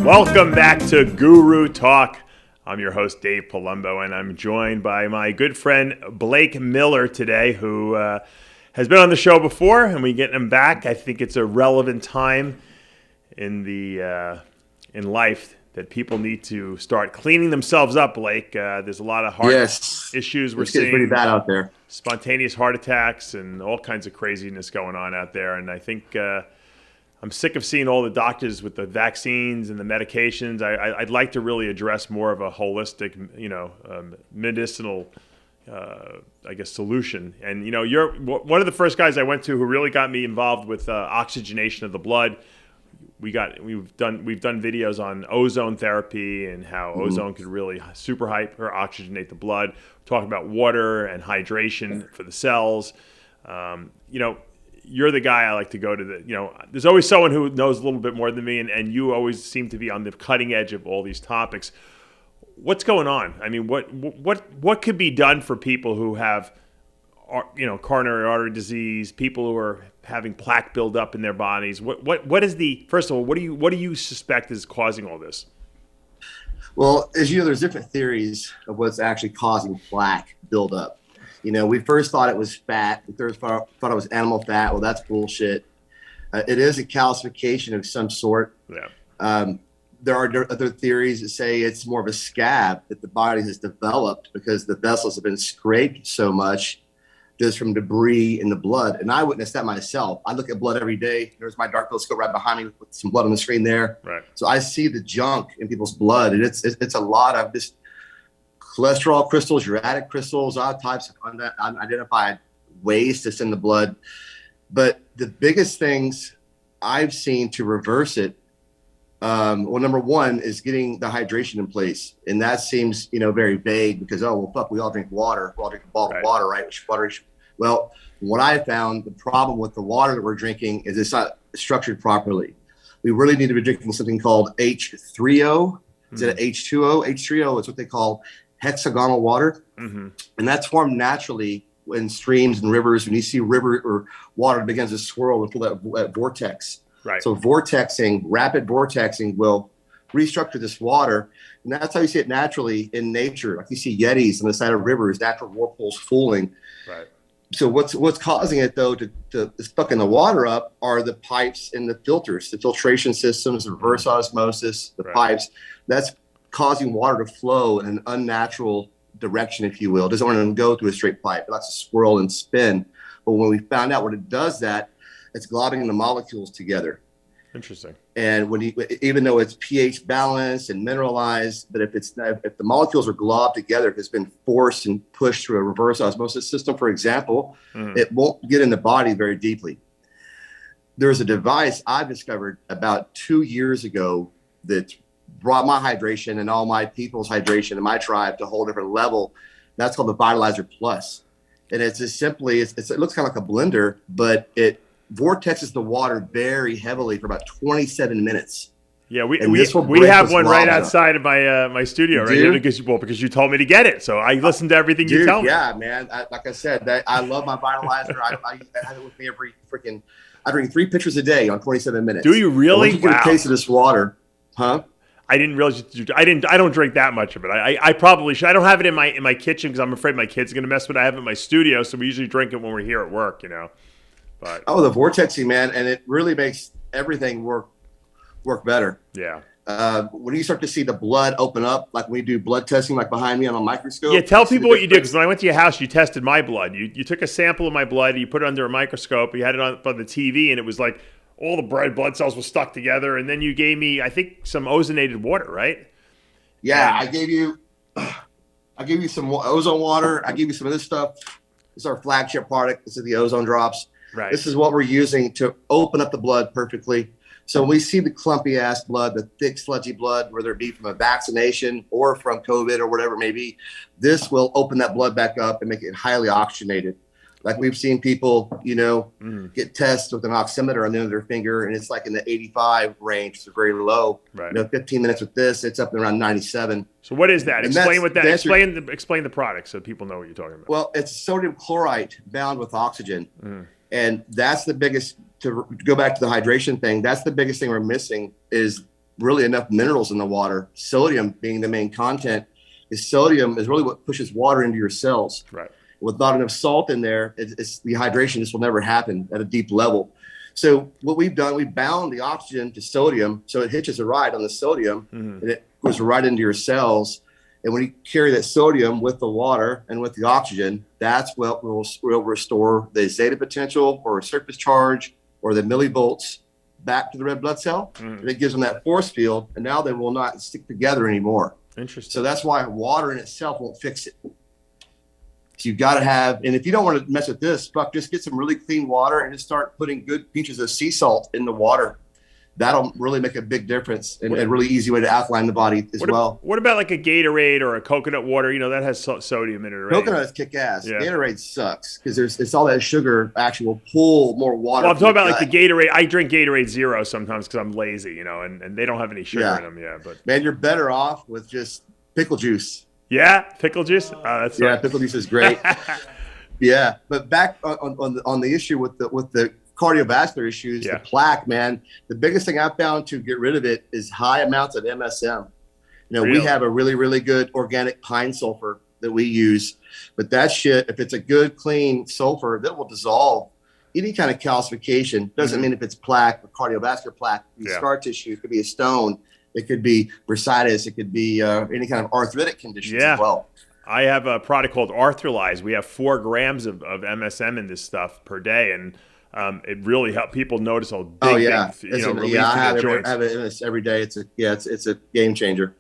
Welcome back to Guru Talk. I'm your host, Dave Palumbo, and I'm joined by my good friend, Blake Miller, today, who has been on the show before, and we get him back. I think it's a relevant time in life that people need to start cleaning themselves up, Blake. There's a lot of heart issues we're seeing. It's pretty bad out there. Spontaneous heart attacks and all kinds of craziness going on out there. And I think I'm sick of seeing all the doctors with the vaccines and the medications. I'd like to really address more of a holistic, medicinal, solution. And, you're one of the first guys I went to who really got me involved with oxygenation of the blood. We've done videos on ozone therapy and how ozone could really super hyper oxygenate the blood. We're talking about water and hydration for the cells. You're the guy I like to go to. There's always someone who knows a little bit more than me, and you always seem to be on the cutting edge of all these topics. What's going on? I mean, what could be done for people who have, coronary artery disease, people who are having plaque build up in their bodies? What is first of all, what do you suspect is causing all this? Well, as you know, there's different theories of what's actually causing plaque buildup. We first thought it was fat. We first thought it was animal fat. Well, that's bullshit. It is a calcification of some sort. Yeah. There are other theories that say it's more of a scab that the body has developed because the vessels have been scraped so much just from debris in the blood. And I witnessed that myself. I look at blood every day. There's my dark telescope right behind me with some blood on the screen there. Right. So I see the junk in people's blood, and it's a lot of just cholesterol crystals, uric crystals, all types of unidentified waste that's in the blood. But the biggest things I've seen to reverse it, number one is getting the hydration in place. And that seems, very vague because, we all drink water. We all drink a bottle of water, right? Well, what I found, the problem with the water that we're drinking is it's not structured properly. We really need to be drinking something called H3O. Instead of H2O, H3O is what they call hexagonal water. And that's formed naturally in streams and rivers. When you see river or water begins to swirl and pull that vortex. Right. So rapid vortexing will restructure this water. And that's how you see it naturally in nature. Like you see yetis on the side of rivers, natural whirlpools fooling. Right. So what's causing it though to fucking the water up are the pipes and the filters, the filtration systems, the reverse osmosis, the pipes. That's causing water to flow in an unnatural direction, if you will. It doesn't want to go through a straight pipe. It likes to swirl and spin. But when we found out what it does that, it's globbing the molecules together. Interesting. And even though it's pH balanced and mineralized, but if the molecules are globbed together, if it's been forced and pushed through a reverse osmosis system, for example, it won't get in the body very deeply. There's a device I discovered about 2 years ago that brought my hydration and all my people's hydration and my tribe to a whole different level. That's called the Vitalizer Plus. And it's just simply, it looks kind of like a blender, but it vortexes the water very heavily for about 27 minutes. Yeah, we have one right outside of my studio right here because you told me to get it. So I listened to everything you tell me. Yeah, man. Like I said, I love my Vitalizer. I have it with me I drink 3 pitchers a day on 27 minutes. Do you really? Once you get a taste of this water, huh? I didn't realize I don't drink that much of it. I probably should. I don't have it in my kitchen because I'm afraid my kids are going to mess with it. I have it in my studio, so we usually drink it when we're here at work, But the vortexing, man, and it really makes everything work better. Yeah. When you start to see the blood open up, like when we do blood testing, like behind me on a microscope. Yeah, tell people what you did, because when I went to your house, you tested my blood. You took a sample of my blood, you put it under a microscope, you had it on the TV, and it was like all the red blood cells were stuck together, and then you gave me, I think, some ozonated water, right? Yeah, I gave you some ozone water. I gave you some of this stuff. This is our flagship product. This is the Ozone Drops. Right. This is what we're using to open up the blood perfectly. So when we see the clumpy ass blood, the thick sludgy blood, whether it be from a vaccination or from COVID or whatever it may be, this will open that blood back up and make it highly oxygenated. Like we've seen people, get tests with an oximeter on the end of their finger, and it's like in the 85 range. It's very low. Right. 15 minutes with this, it's up around 97. So what is that? Explain what that. Explain the product so people know what you're talking about. Well, it's sodium chloride bound with oxygen, and that's the biggest. To go back to the hydration thing, that's the biggest thing we're missing is really enough minerals in the water, sodium being the main content, is sodium is really what pushes water into your cells. Right. With not enough salt in there, it's dehydration. This will never happen at a deep level. So what we've done, we bound the oxygen to sodium, so it hitches a ride on the sodium, and it goes right into your cells. And when you carry that sodium with the water and with the oxygen, that's what will restore the zeta potential or surface charge or the millivolts back to the red blood cell. And it gives them that force field, and now they will not stick together anymore. Interesting. So that's why water in itself won't fix it. So you've got to have, and if you don't want to mess with this, just get some really clean water and just start putting good pinches of sea salt in the water. That'll really make a big difference and a really easy way to alkaline the body as well. What about like a Gatorade or a coconut water? You know, that has sodium in it, right? Coconut kick ass. Yeah. Gatorade sucks because it's all that sugar actually will pull more water. Well, I'm talking about like the Gatorade. I drink Gatorade Zero sometimes because I'm lazy, you know, and they don't have any sugar in them. Yeah, but man, you're better off with just pickle juice. Yeah, pickle juice. That's pickle juice is great. Yeah, but back on the issue with the cardiovascular issues, the plaque, man, the biggest thing I found to get rid of it is high amounts of MSM. You know, we have a really, really good organic pine sulfur that we use, but that shit, if it's a good, clean sulfur, that will dissolve any kind of calcification. Doesn't mean if it's plaque or cardiovascular plaque, scar tissue, it could be a stone, it could be bursitis, it could be any kind of arthritic conditions as well. I have a product called Arthrolyze. We have 4 grams of MSM in this stuff per day, and it really helped people notice a big, relief to the joints. I have it every day. It's a game changer.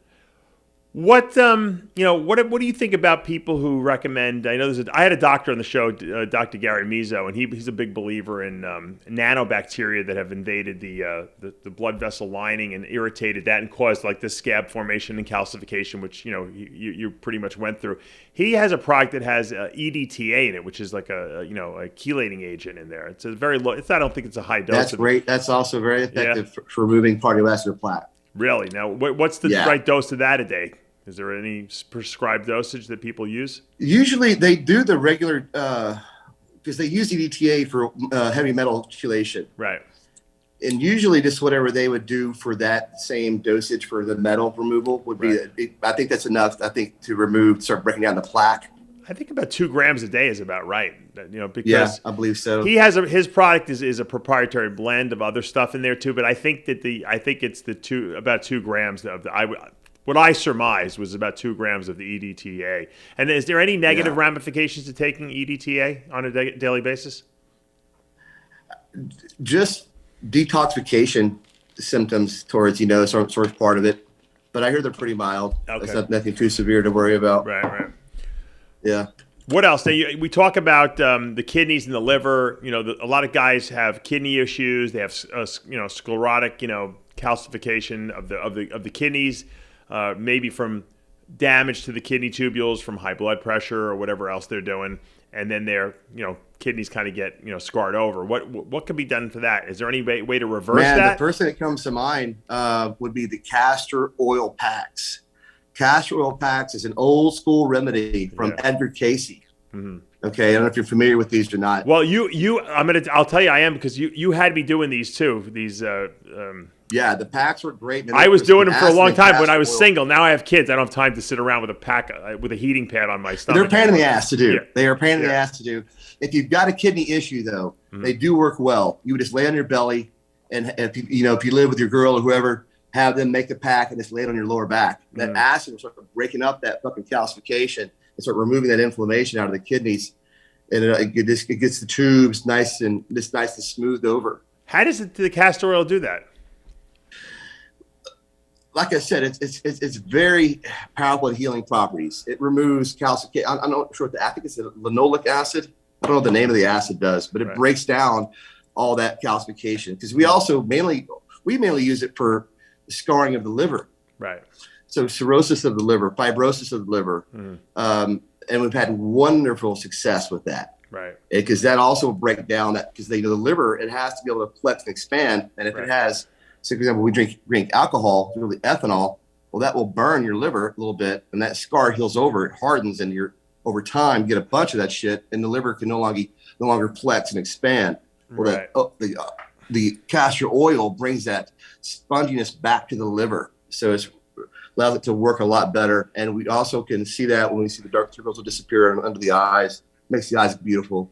What do you think about people who recommend? I know I had a doctor on the show, Dr. Gary Mizo, and he's a big believer in nanobacteria that have invaded the blood vessel lining and irritated that and caused like this scab formation and calcification, which you pretty much went through. He has a product that has EDTA in it, which is like a chelating agent in there. It's a very low. I don't think it's a high dose. That's great. That's also very effective for removing cardiovascular plaque. Really? Now, what's the right dose of that a day? Is there any prescribed dosage that people use? Usually they do the regular, because they use EDTA for heavy metal chelation. Right. And usually just whatever they would do for that same dosage for the metal removal would be, I think that's enough, to start breaking down the plaque. I think about 2 grams a day is about right. Because I believe so. He has his product is a proprietary blend of other stuff in there too. But I think that it's about 2 grams of what I surmised was about 2 grams of the EDTA. And is there any negative ramifications to taking EDTA on a daily basis? Just detoxification symptoms towards sort of part of it. But I hear they're pretty mild. Okay. It's nothing too severe to worry about. Right. Yeah. What else? Now, we talk about the kidneys and the liver. A lot of guys have kidney issues. They have sclerotic calcification of the kidneys, maybe from damage to the kidney tubules from high blood pressure or whatever else they're doing, and then their kidneys kind of get scarred over. What can be done for that? Is there any way to reverse that? The first thing that comes to mind would be the castor oil packs. Castor oil packs is an old school remedy from Edgar Casey. Mm-hmm. Okay, I don't know if you're familiar with these or not. Well, I'll tell you I am, because you had me doing these too. These the packs were great. Man. I was doing them for a long time when I was single. Now I have kids. I don't have time to sit around with a pack with a heating pad on my stomach. They're a pain in the ass to do. Yeah. They are a pain in the ass to do. If you've got a kidney issue though, they do work well. You would just lay on your belly, and if you live with your girl or whoever, have them make the pack and just lay it on your lower back. That acid will start breaking up that fucking calcification and start removing that inflammation out of the kidneys, and it gets the tubes nice and smoothed over. How does the castor oil do that? Like I said, it's very powerful at healing properties. It removes calcification. I'm not sure I think it's linoleic acid. I don't know what the name of the acid does, but it breaks down all that calcification. Because we also mainly use it for scarring of the liver. Right. So cirrhosis of the liver, fibrosis of the liver. And we've had wonderful success with that. Right. Because that also will break down that, because the liver, it has to be able to flex and expand. And if it has, so for example, we drink alcohol, really ethanol, well, that will burn your liver a little bit, and that scar heals over, it hardens, and over time get a bunch of that shit, and the liver can no longer flex and expand. Well, the castor oil brings that sponginess back to the liver. So it allows it to work a lot better. And we also can see that when we see the dark circles will disappear under the eyes, makes the eyes beautiful.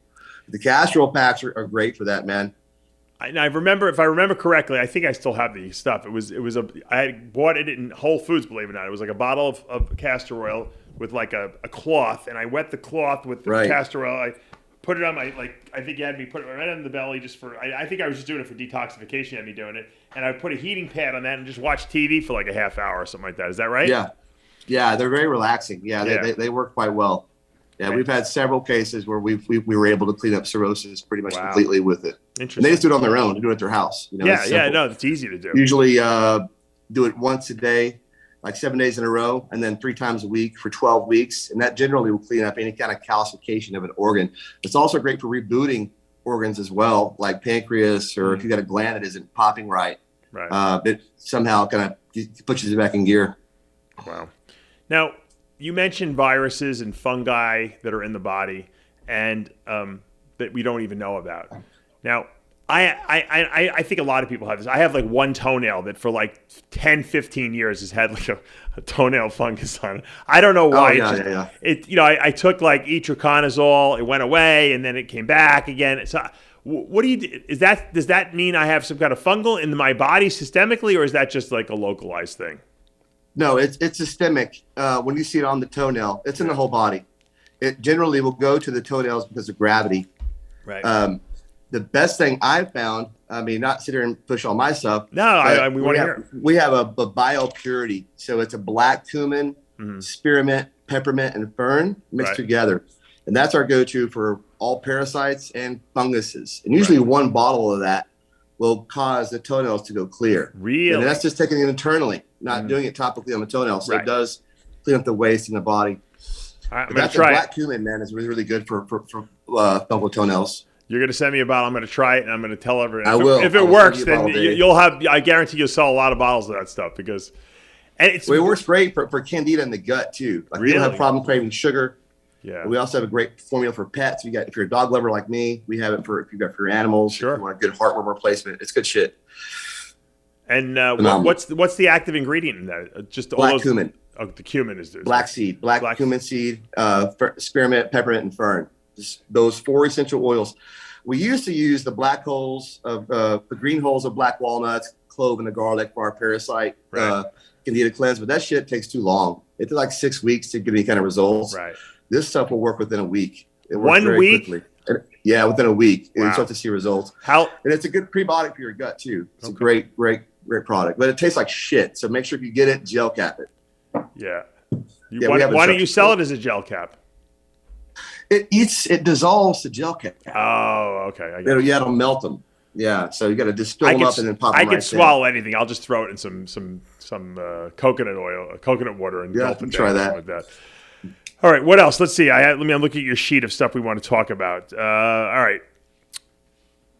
The castor oil packs are great for that, man. I remember, if I remember correctly, I think I still have the stuff. I had bought it in Whole Foods, believe it or not. It was like a bottle of castor oil with like a cloth, and I wet the cloth with the castor oil. I put it on my, I think you had me put it right on the belly just for, I think I was just doing it for detoxification, you had me doing it. And I put a heating pad on that and just watch TV for like a half hour or something like that. Is that right? Yeah. Yeah, they're very relaxing. Yeah, they work quite well. Yeah, we've had several cases where we were able to clean up cirrhosis pretty much completely with it. Interesting. And they just do it on their own. They do it at their house. You know, it's easy to do. Usually do it once a day, like 7 days in a row, and then 3 times a week for 12 weeks. And that generally will clean up any kind of calcification of an organ. It's also great for rebooting organs as well, like pancreas, or if you got a gland that isn't popping right. It somehow kind of pushes it back in gear. Wow. Now, you mentioned viruses and fungi that are in the body and that we don't even know about. Now, I think a lot of people have this. I have like one toenail that for like 10, 15 years has had like a toenail fungus on it. I don't know why. I took like itraconazole, it went away, and then it came back again. So what do you do? Does that mean I have some kind of fungal in my body systemically, or is that just like a localized thing? No, it's systemic. When you see it on the toenail, it's in the whole body. It generally will go to the toenails because of gravity. Right. The best thing I've found, I mean, not sit here and push all my stuff. No, we want to hear. We have a biopurity. So it's a black cumin, spearmint, peppermint, and fern mixed together. And that's our go-to for all parasites and funguses. And usually one bottle of that will cause the toenails to go clear. Really? And that's just taking it internally, not doing it topically on the toenail. So it does clean up the waste in the body. All right, I'm going to try black cumin, man, is really, really good for fungal toenails. You're going to send me a bottle. I'm going to try it, and I'm going to tell everyone. I will. If it works, then you'll have, I guarantee you'll sell a lot of bottles of that stuff because. And it works great for candida in the gut, too. Like, you don't have a problem craving sugar. Yeah. We also have a great formula for pets. If you're a dog lover like me, we have it for your animals. Sure. If you want a good heartworm replacement, it's good shit. And what's the active ingredient in that? Just all black cumin. Oh, the cumin is there. Black seed, black cumin seed, spearmint, peppermint, and fern. Just those 4 essential oils. We used to use the black holes of the green holes of black walnuts, clove, and the garlic for our parasite candida cleanse, but that shit takes too long. It takes like 6 weeks to get any kind of results. Right. This stuff will work within a week. It works 1 very week? quickly. Yeah, within a week. Wow. You start to see results. And it's a good prebiotic for your gut too. It's a great product, but it tastes like shit. So make sure if you get it, gel cap it. Yeah. Why don't you sell it as a gel cap? It dissolves the gel cap. Oh, okay. It'll melt them. Yeah, so you got to distill them up and then pop them. I could swallow anything. I'll just throw it in some coconut oil, coconut water, and gulp it down. Try that. Like that. All right, what else? Let's see. I'm looking at your sheet of stuff we want to talk about. All right.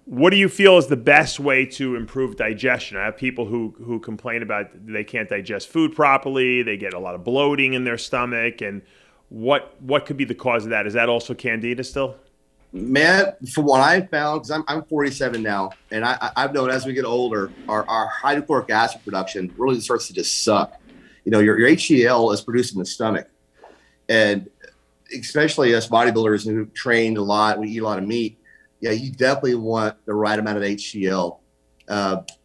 What do you feel is the best way to improve digestion? I have people who complain about they can't digest food properly. They get a lot of bloating in their stomach. And what could be the cause of that? Is that also candida still? Man, from what I've found, because I'm 47 now, and I've known as we get older, our hydrochloric acid production really starts to just suck. Your HCl is produced in the stomach. And especially us bodybuilders who trained a lot, we eat a lot of meat. Yeah, you definitely want the right amount of HCl.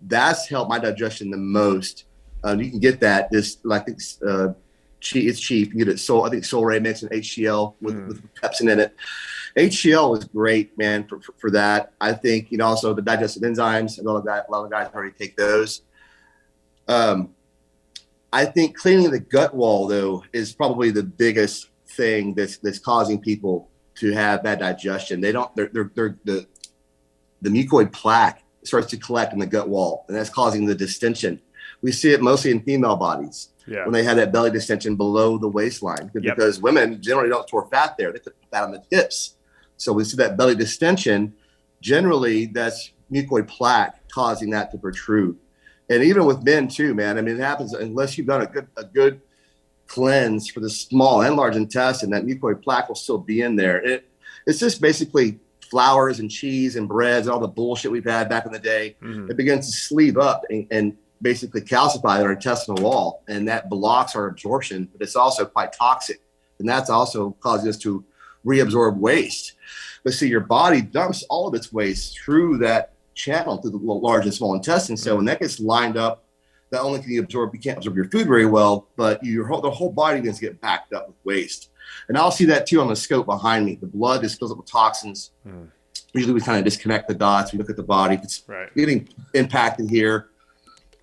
That's helped my digestion the most. You can get that. It's cheap. You get it. I think Soleil makes an HCl with pepsin in it. HCl is great, man, for that. I think also the digestive enzymes. A lot of guys already take those. I think cleaning the gut wall, though, is probably the biggest thing that's causing people to have bad digestion. The mucoid plaque starts to collect in the gut wall, and that's causing the distension. We see it mostly in female bodies when they have that belly distension below the waistline, because women generally don't store fat there. They put fat on the hips. So we see that belly distension. Generally, that's mucoid plaque causing that to protrude. And even with men too, man. I mean, it happens unless you've done a good cleanse for the small and large intestine. That mucoid plaque will still be in there. It's just basically flours and cheese and breads and all the bullshit we've had back in the day, it begins to sleeve up and basically calcify our intestinal wall, and that blocks our absorption, but it's also quite toxic, and that's also causing us to reabsorb waste. But see, your body dumps all of its waste through that channel, through the large and small intestine. So when that gets lined up, not only can you can't absorb your food very well, but the whole body begins to get backed up with waste. And I'll see that too on the scope behind me. The blood just fills up with toxins. Usually we kind of disconnect the dots. We look at the body. If it's getting impacted here,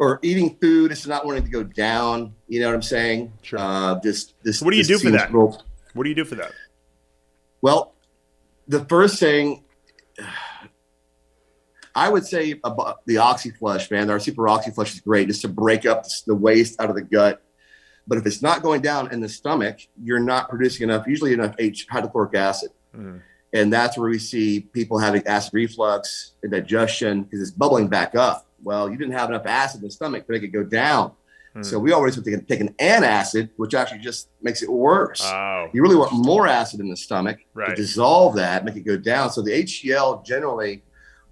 or eating food, it's not wanting to go down. You know what I'm saying? Sure. So what do you do for that? What do you do for that? Well, the first thing I would say about the oxyflush, man, our super oxyflush is great just to break up the waste out of the gut. But if it's not going down in the stomach, you're not producing usually enough hydrochloric acid. And that's where we see people having acid reflux and digestion because it's bubbling back up. Well, you didn't have enough acid in the stomach to make it go down. So we always have to take an antacid, which actually just makes it worse. You really want more acid in the stomach to dissolve that, make it go down. So the HCl generally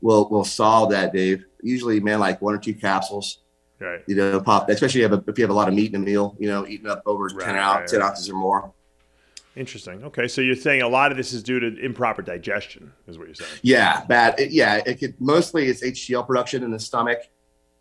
will solve that, Dave. Usually, man, like 1 or 2 capsules. You know, pop, especially if you have a lot of meat in a meal, you know, eating up over 10 ounces or more. Interesting. Okay, so you're saying a lot of this is due to improper digestion, is what you're saying? Yeah, bad. It could mostly it's HCl production in the stomach,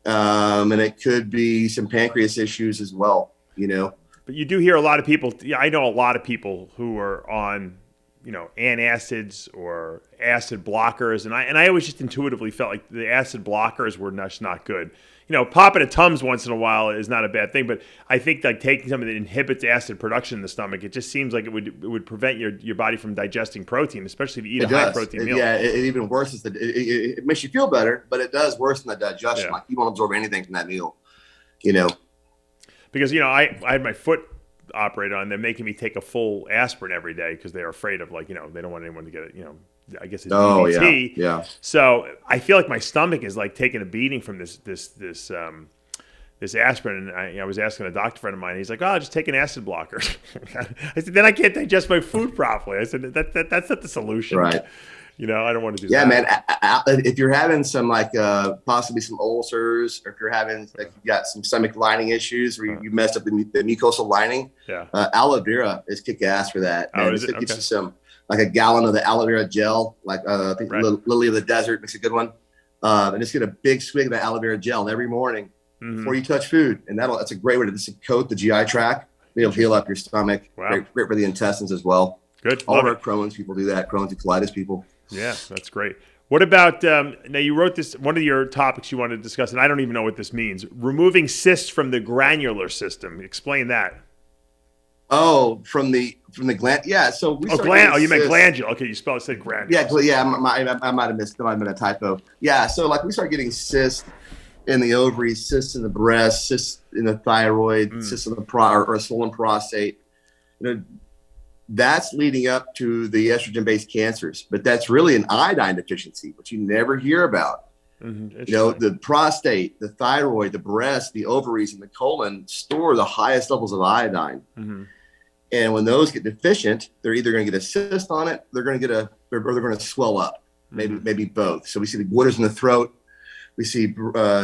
and it could be some pancreas issues as well. You know, but you do hear a lot of people. Yeah, I know a lot of people who are on, you know, antacids or acid blockers, and I always just intuitively felt like the acid blockers were just not good. You know, popping a Tums once in a while is not a bad thing, but I think like taking something that inhibits acid production in the stomach, it just seems like it would prevent your body from digesting protein, especially if you eat a high protein meal. Yeah, it even worse. It makes you feel better, but it does worsen the digestion. Like you won't absorb anything from that meal, you know. Because, you know, I had my foot operated on. They're making me take a full aspirin every day because they're afraid of, like, you know, they don't want anyone to get it, you know, I guess it's DVT. Yeah. So I feel like my stomach is like taking a beating from this aspirin. And I was asking a doctor friend of mine. He's like, "Oh, just take an acid blocker." I said, "Then I can't digest my food properly." I said, "That's not the solution." Right. You know, I don't want to do that. Yeah, man. If you're having some possibly some ulcers, or if you're having you got some stomach lining issues, or you messed up the mucosal lining, aloe vera is kick ass for that. Man. Is it? It gives you some. Like a gallon of the aloe vera gel, I think Lily of the Desert makes a good one. And just get a big swig of that aloe vera gel every morning before you touch food. And that's a great way to just coat the GI tract. It'll heal up your stomach. Wow. Great for the intestines as well. Good. All of our Crohn's people do that. Crohn's and colitis people. Yeah, that's great. What about, now you wrote this, one of your topics you wanted to discuss, and I don't even know what this means, removing cysts from the granular system. Explain that. Oh, from the gland. Yeah. So we. You meant glandular. Okay, you said granular. Yeah. I might have missed. That might have been a typo. Yeah. So we start getting cysts in the ovaries, cysts in the breast, cysts in the thyroid, cysts in the or a swollen prostate. You know, that's leading up to the estrogen-based cancers, but that's really an iodine deficiency, which you never hear about. You know, the prostate, the thyroid, the breast, the ovaries, and the colon store the highest levels of iodine. And when those get deficient, they're either going to get a cyst on it, they're going to swell up, maybe both. So we see the waters in the throat, we see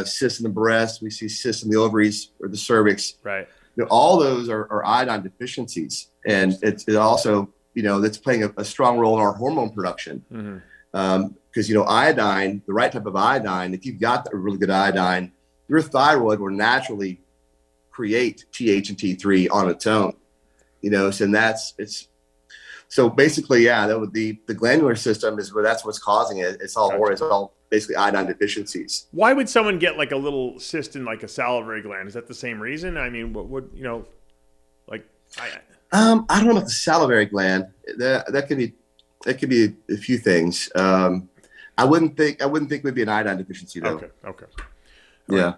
cysts in the breast, we see cysts in the ovaries or the cervix. Right. You know, all those are iodine deficiencies, and it also, you know, that's playing a strong role in our hormone production. Because, you know, iodine, the right type of iodine, if you've got a really good iodine, your thyroid will naturally create TH and T3 on its own. You know, so basically, that would be the glandular system is where that's what's causing it. It's all basically iodine deficiencies. Why would someone get like a little cyst in like a salivary gland? Is that the same reason? I mean, what would, you know, like I don't know about the salivary gland. That could be a few things. I wouldn't think it would be an iodine deficiency though. Okay. Yeah. Right.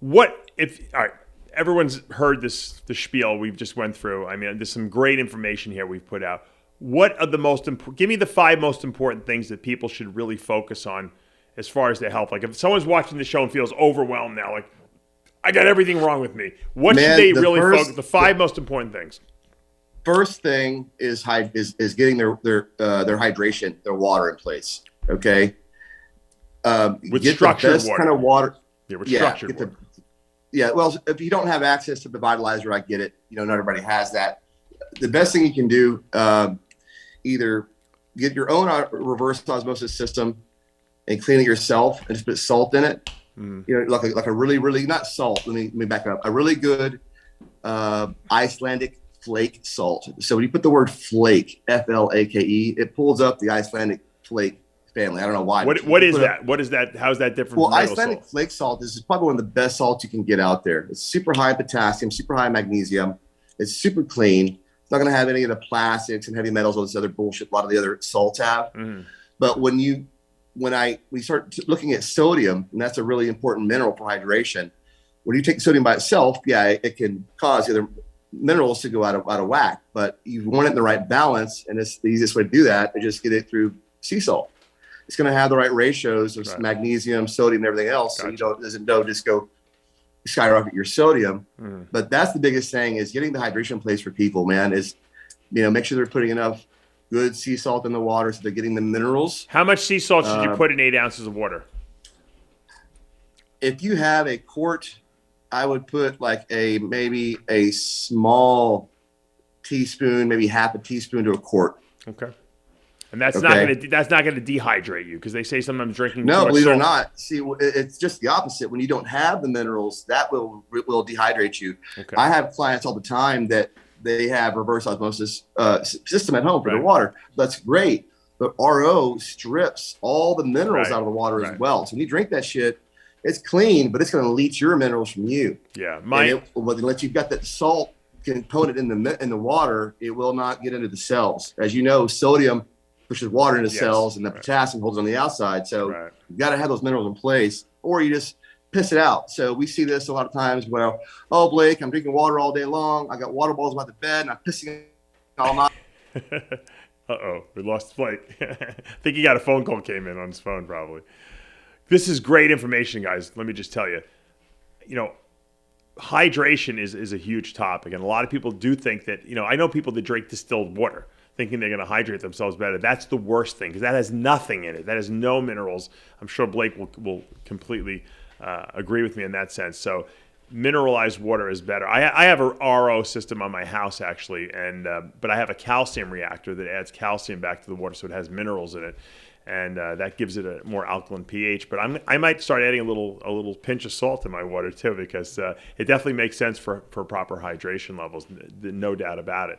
What if? All right. Everyone's heard the spiel we've just went through. I mean, there's some great information here we've put out. What are the give me the 5 most important things that people should really focus on as far as their health? Like if someone's watching the show and feels overwhelmed now, like I got everything wrong with me. What should they really focus? The 5 most important things. First thing is getting their hydration, their water in place. Okay. With Get structured the best water. kind of water. Yeah, with structured water. Well, if you don't have access to the Vitalizer, I get it. Not everybody has that. The best thing you can do, either get your own reverse osmosis system and clean it yourself and just put salt in it. Like a really, really, not salt. Let me back up. A really good Icelandic Flake salt. So when you put the word Flake, Flake, it pulls up the Icelandic Flake family. I don't know why. What is that? What is that? How is that different from Icelandic salt? Flake salt is probably one of the best salts you can get out there. It's super high in potassium, super high in magnesium. It's super clean. It's not going to have any of the plastics and heavy metals or this other bullshit a lot of the other salts have. But when we start looking at sodium, and that's a really important mineral for hydration, when you take sodium by itself, it can cause the other minerals to go out of whack. But you want it in the right balance, and it's the easiest way to do that is just get it through sea salt. It's going to have the right ratios of magnesium, sodium, and everything else, so it doesn't just go skyrocket your sodium. But that's the biggest thing is getting the hydration in place for people, man, is make sure they're putting enough good sea salt in the water so they're getting the minerals. How much sea salt should you put in 8 ounces of water? If you have a quart, I would put maybe a small teaspoon, maybe half a teaspoon to a quart. Okay. And that's not going to dehydrate you, because they say sometimes drinking no, believe salt. it or not. See, it's just the opposite. When you don't have the minerals, that will dehydrate you. Okay. I have clients all the time that they have reverse osmosis system at home for their water. That's great, but RO strips all the minerals out of the water as well. So when you drink that shit, it's clean, but it's going to leach your minerals from you. Yeah, unless you've got that salt component in the water, it will not get into the cells. As you know, sodium pushes water into cells, and the potassium holds on the outside. So you've got to have those minerals in place, or you just piss it out. So we see this a lot of times where, oh, Blake, I'm drinking water all day long. I got water bottles by the bed, and I'm pissing all night. Uh-oh, we lost Flake. I think he got a phone call came in on his phone probably. This is great information, guys. Let me just tell you, hydration is a huge topic. And a lot of people do think that, I know people that drink distilled water thinking they're going to hydrate themselves better. That's the worst thing, because that has nothing in it. That has no minerals. I'm sure Blake will completely agree with me in that sense. So mineralized water is better. I have a RO system on my house, actually, but I have a calcium reactor that adds calcium back to the water, so it has minerals in it. And that gives it a more alkaline pH. But I might start adding a little pinch of salt in my water too, because it definitely makes sense for proper hydration levels. No doubt about it.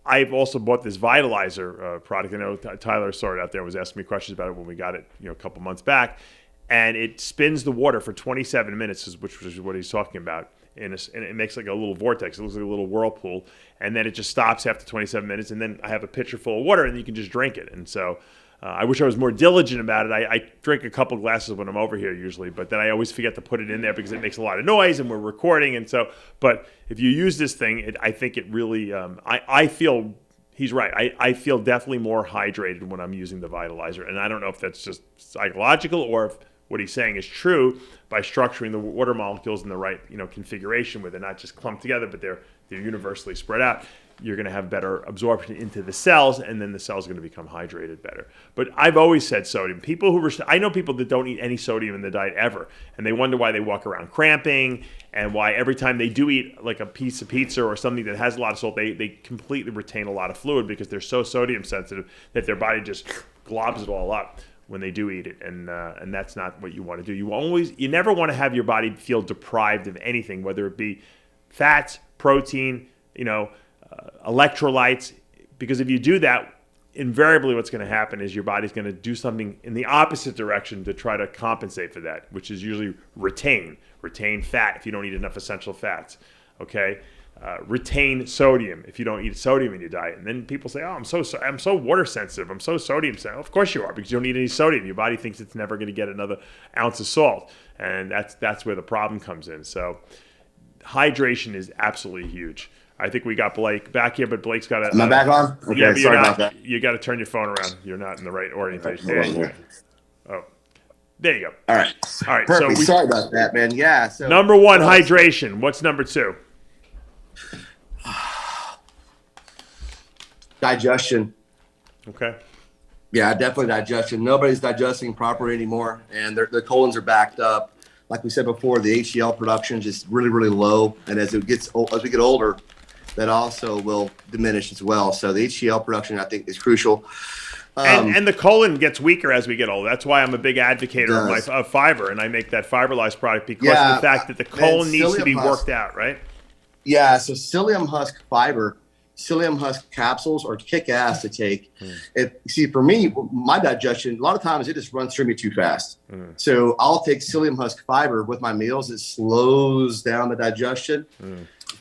I've also bought this Vitalizer product. I know Tyler Sword out there was asking me questions about it when we got it, a couple months back. And it spins the water for 27 minutes, which is what he's talking about. And it makes like a little vortex. It looks like a little whirlpool. And then it just stops after 27 minutes. And then I have a pitcher full of water, and you can just drink it. And so I wish I was more diligent about it. I drink a couple glasses when I'm over here usually, but then I always forget to put it in there because it makes a lot of noise and we're recording. And so, but if you use this thing, I think it really, I feel, he's right. I feel definitely more hydrated when I'm using the Vitalizer. And I don't know if that's just psychological or if what he's saying is true by structuring the water molecules in the right, configuration where they're not just clumped together, but they're universally spread out. You're going to have better absorption into the cells, and then the cells are going to become hydrated better. But I've always said sodium. I know people that don't eat any sodium in the diet ever, and they wonder why they walk around cramping, and why every time they do eat like a piece of pizza or something that has a lot of salt, they completely retain a lot of fluid because they're so sodium sensitive that their body just globs it all up when they do eat it, and that's not what you want to do. You never want to have your body feel deprived of anything, whether it be fats, protein, electrolytes, because if you do that, invariably what's going to happen is your body's going to do something in the opposite direction to try to compensate for that, which is usually retain fat if you don't eat enough essential fats. Okay. Retain sodium if you don't eat sodium in your diet. And then people say, oh, I'm so water sensitive, I'm so sodium sensitive. Of course you are, because you don't eat any sodium. Your body thinks it's never going to get another ounce of salt, and that's where the problem comes in. So hydration is absolutely huge. I think we got Blake back here, but Blake's got to... Am I back on? Okay, yeah, sorry about that. You got to turn your phone around. You're not in the right orientation. Oh, there you go. All right. Perfect. So sorry about that, man. Yeah. So number one, hydration. What's number two? Digestion. Okay. Yeah, definitely digestion. Nobody's digesting properly anymore, and their colons are backed up. Like we said before, the HCl production is just really, really low, and as we get older, that also will diminish as well. So the HCl production, I think, is crucial. And the colon gets weaker as we get older. That's why I'm a big advocate of fiber, and I make that fiberlyzed product because of the fact that the colon needs to be worked out, right? Yeah, so psyllium husk fiber, psyllium husk capsules are kick-ass to take. See, for me, my digestion, a lot of times it just runs through me too fast. So I'll take psyllium husk fiber with my meals. It slows down the digestion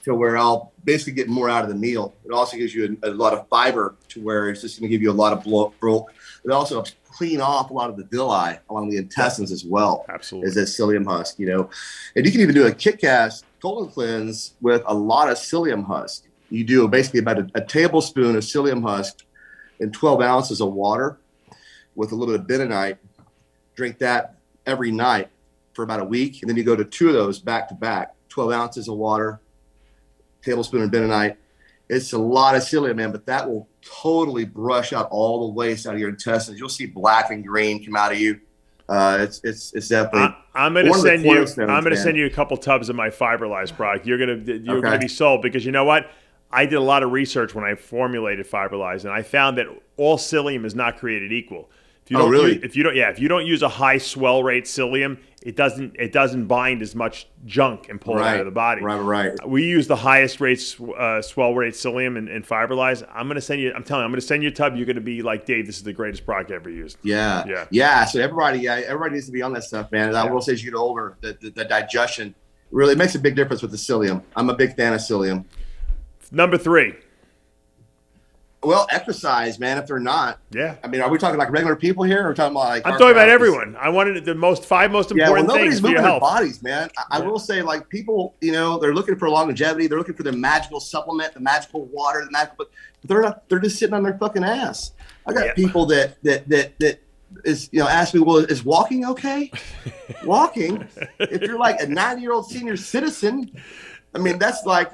to where I'll basically get more out of the meal. It also gives you a lot of fiber to where it's just going to give you a lot of bulk. It also helps clean off a lot of the villi along the intestines as well. Absolutely. As that psyllium husk, you know. And you can even do a kick-ass colon cleanse with a lot of psyllium husk. You do basically about a tablespoon of psyllium husk in 12 ounces of water with a little bit of bentonite. Drink that every night for about a week. And then you go to 2 of those back to back, 12 ounces of water, tablespoon of bentonite. It's a lot of psyllium, man, but that will totally brush out all the waste out of your intestines. You'll see black and green come out of you. It's definitely. I'm going to send you a couple tubs of my fiberlyzed product. You're going to be sold because you know what? I did a lot of research when I formulated fiberlyzed, and I found that all psyllium is not created equal. If you don't use a high swell rate psyllium, it doesn't bind as much junk and pull it out of the body. Right. We use the highest rate swell rate psyllium in fiberlyzed. I'm going to send you a tub. You're going to be like, Dave, this is the greatest product I ever used. Yeah. So everybody needs to be on that stuff, man. And I will say, as you get older, the digestion really makes a big difference with the psyllium. I'm a big fan of psyllium. Number 3. Well, exercise, man. If they're not, I mean, are we talking like regular people here, or are we talking about like? I'm talking about everyone. I wanted the 5 most important things for your health. Nobody's moving their bodies, man. I will say, like people, you know, they're looking for longevity. They're looking for the magical supplement, the magical water, the magical. But they're not. They're just sitting on their fucking ass. I got people that is, you know, ask me, well, is walking okay? Walking. If you're like a 90-year-old senior citizen, I mean, that's like.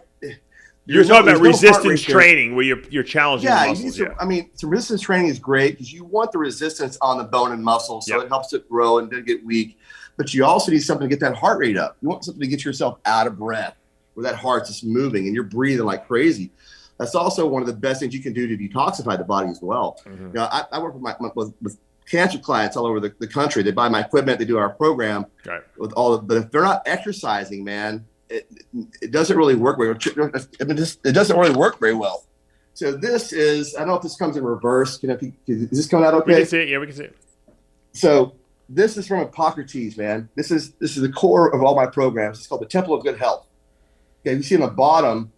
You're talking about resistance training where you're challenging the muscles. I mean, so resistance training is great because you want the resistance on the bone and muscle, so it helps it grow and doesn't get weak. But you also need something to get that heart rate up. You want something to get yourself out of breath where that heart's just moving and you're breathing like crazy. That's also one of the best things you can do to detoxify the body as well. You know, I work with cancer clients all over the country. They buy my equipment, they do our program with but if they're not exercising, man, it doesn't really work very well. I mean, it doesn't really work very well. So this is, I don't know if this comes in reverse. Is this coming out okay? We can see it. Yeah, we can see it. So this is from Hippocrates, man. This is the core of all my programs. It's called the Temple of Good Health. Okay, you see on the bottom,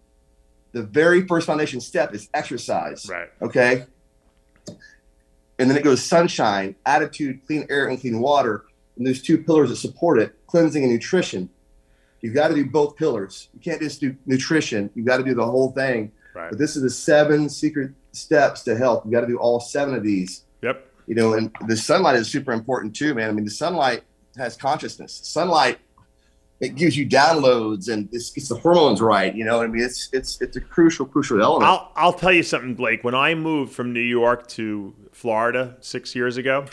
the very first foundation step is exercise. Right. Okay. And then it goes sunshine, attitude, clean air, and clean water. And there's 2 pillars that support it, cleansing and nutrition. You've got to do both pillars. You can't just do nutrition. You've got to do the whole thing. Right. But this is the 7 secret steps to health. You got to do all 7 of these. Yep. You know, and the sunlight is super important too, man. I mean, the sunlight has consciousness. Sunlight, it gives you downloads and it gets the hormones right. You know, I mean, it's a crucial element. I'll tell you something, Blake. When I moved from New York to Florida 6 years ago,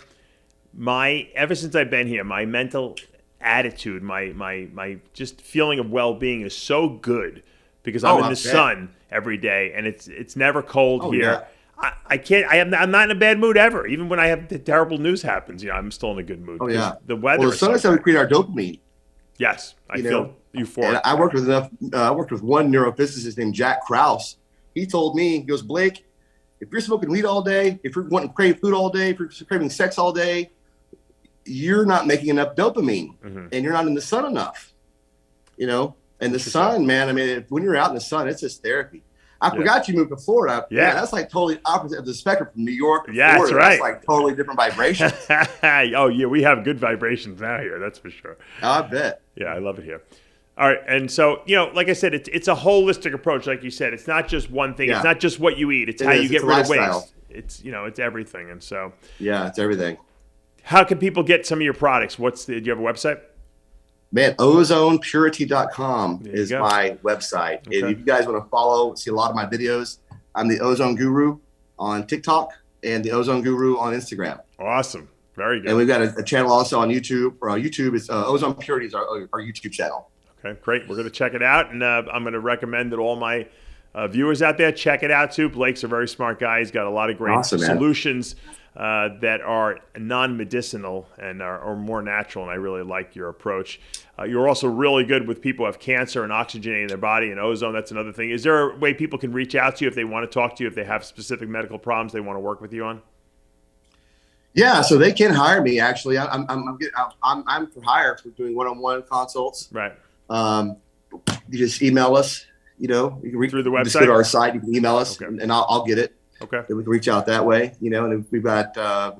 ever since I've been here, my mental attitude, my just feeling of well-being is so good because I'm in the sun every day and it's never cold here. I'm not in a bad mood ever. Even when I have the terrible news happens, you know, I'm still in a good mood. The weather. Well, the sun is how we create our dopamine. Yes, I feel euphoric. And I worked with one neurophysicist named Jack Krause. He told me, he goes, Blake, if you're smoking weed all day, if you're wanting to crave food all day, if you're craving sex all day, you're not making enough dopamine and you're not in the sun enough, you know, and the sun, man, I mean, when you're out in the sun, it's just therapy. I forgot you moved to Florida. Yeah. That's like totally opposite of the spectrum from New York to Florida. That's right. That's like totally different vibrations. Oh yeah. We have good vibrations now here. That's for sure. I bet. Yeah. I love it here. All right. And so, you know, like I said, it's a holistic approach. Like you said, it's not just one thing. It's not just what you eat. It's how you get rid of waste. It's, you know, it's everything. And so. Yeah, it's everything. How can people get some of your products? Do you have a website? Man, ozonepurity.com is my website. Okay. And if you guys want to see a lot of my videos, I'm the Ozone Guru. on TikTok and the Ozone Guru on Instagram. Awesome. Very good. And we've got a channel also on YouTube. Or on YouTube, it's Ozone Purity is our YouTube channel. Okay, great. We're going to check it out, and I'm going to recommend that all my viewers out there check it out too. Blake's a very smart guy. He's got a lot of great solutions that are non-medicinal and are more natural, and I really like your approach. You're also really good with people who have cancer and oxygenating their body and ozone. That's another thing. Is there a way people can reach out to you if they want to talk to you, if they have specific medical problems they want to work with you on? Yeah, so they can hire me. Actually, I'm for hire for doing one-on-one consults. Right. You just email us. You know, you can through the website. Just go to our site. You can email us, and I'll get it. Okay. And we can reach out that way. You know, and we've got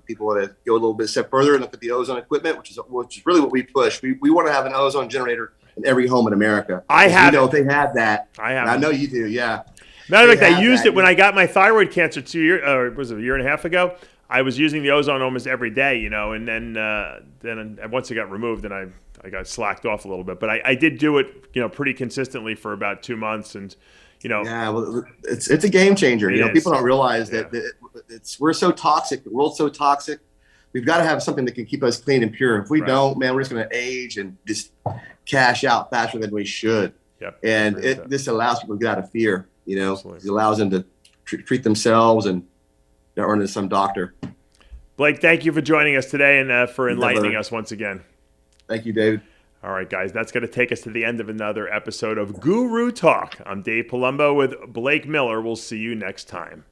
people that go a little bit step further and look at the ozone equipment, which is really what we push. We want to have an ozone generator in every home in America. I have. You know, if they had that, I have. I know you do. Yeah. Matter of fact, I used it when I got my thyroid cancer 2 years, was it a year and a half ago? I was using the ozone almost every day, you know, and then once it got removed, then I got slacked off a little bit. But I did do it, you know, pretty consistently for about 2 months, and you know. Yeah, well, it's a game changer. You know, people don't realize that we're so toxic. The world's so toxic. We've got to have something that can keep us clean and pure. If we don't, man, we're just going to age and just cash out faster than we should. Yep. And this allows people to get out of fear. You know, Absolutely. It allows them to treat themselves and not run into some doctor. Blake, thank you for joining us today and for enlightening us once again. Thank you, David. All right, guys, that's going to take us to the end of another episode of Guru Talk. I'm Dave Palumbo with Blake Miller. We'll see you next time.